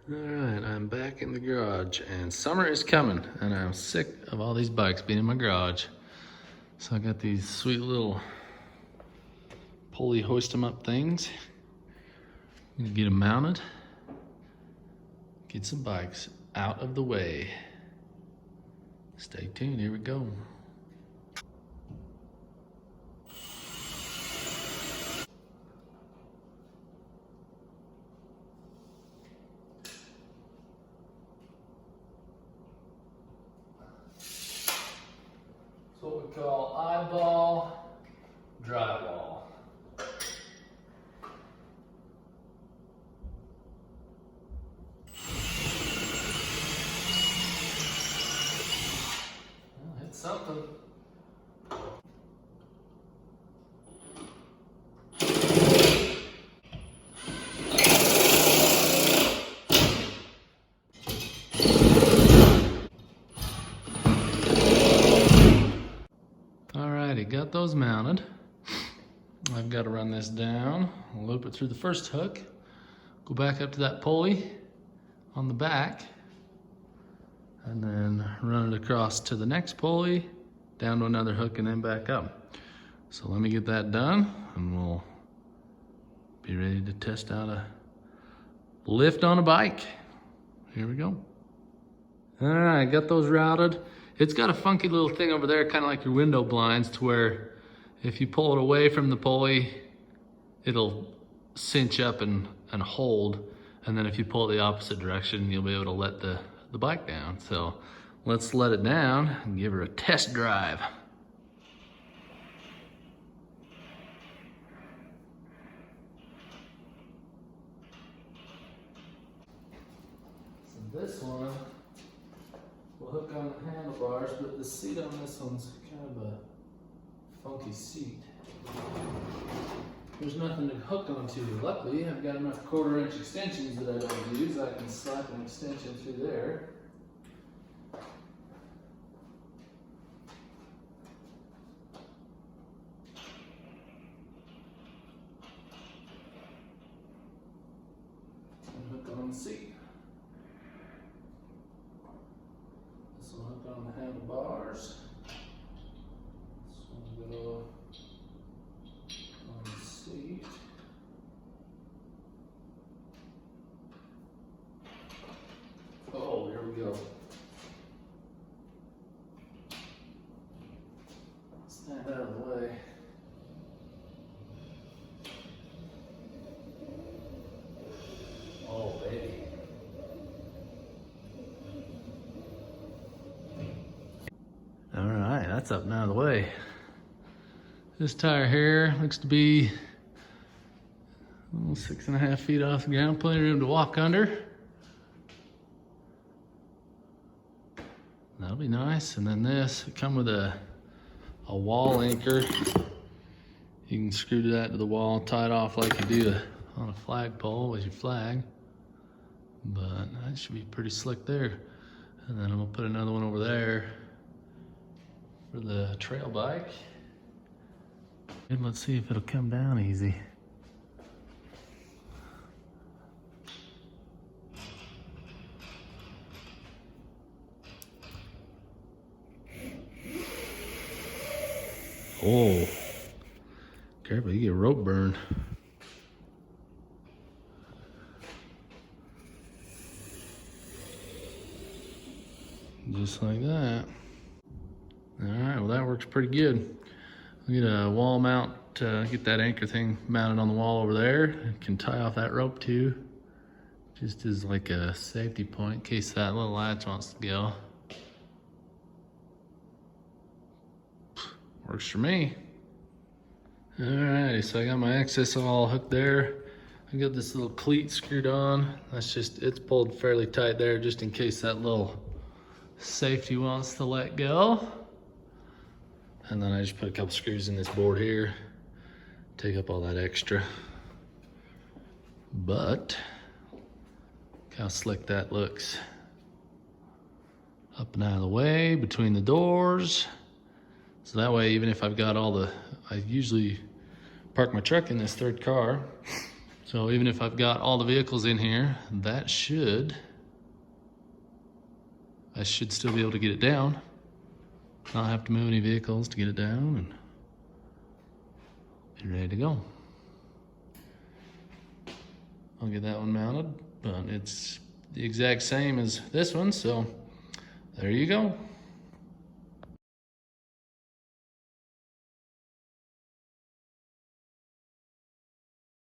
All right, I'm back in the garage and summer is coming and I'm sick of all these bikes being in my garage. So I got these sweet little pulley hoist them up things. I'm gonna get them mounted, get some bikes out of the way. Stay tuned, here we go. It's what we call eyeball drywall. Well, it's something. Alrighty, got those mounted. I've got to run this down, loop it through the first hook, go back up to that pulley on the back, and then run it across to the next pulley, down to another hook, and then back up. So let me get that done, and we'll be ready to test out a lift on a bike. Here we go. All right, got those routed. It's got a funky little thing over there, kind of like your window blinds, to where if you pull it away from the pulley, it'll cinch up and hold. And then if you pull it the opposite direction, you'll be able to let the bike down. So let's let it down and give her a test drive. So this one will hook on the handlebars, but the seat on this one's kind of a funky seat. There's nothing to hook onto. Luckily, I've got enough 1/4-inch extensions that I don't use. I can slap an extension through there. And hook on the seat. This will hook on the handlebars. This one will go on the seat. Oh, here we go. Stand out of the way. Oh, baby. All right, that's up and out of the way. This tire here looks to be 6.5 feet off the ground, plenty of room to walk under. That'll be nice. And then this, it come with a wall anchor. You can screw that to the wall, tie it off like you do on a flagpole with your flag. But that should be pretty slick there. And then I'm gonna put another one over there for the trail bike. And let's see if it'll come down easy. Oh, careful, you get rope burn. Just like that. All right, well that works pretty good. We get a wall mount, get that anchor thing mounted on the wall over there. You can tie off that rope too, just as like a safety point in case that little latch wants to go. Works for me. Alrighty, so I got my access all hooked there. I got this little cleat screwed on. That's just, it's pulled fairly tight there just in case that little safety wants to let go. And then I just put a couple screws in this board here, take up all that extra. But look how slick that looks. Up and out of the way, between the doors. So that way, even if I've got all the, I usually park my truck in this third car. So even if I've got all the vehicles in here, I should still be able to get it down. Not have to move any vehicles to get it down and be ready to go. I'll get that one mounted, but it's the exact same as this one, so there you go.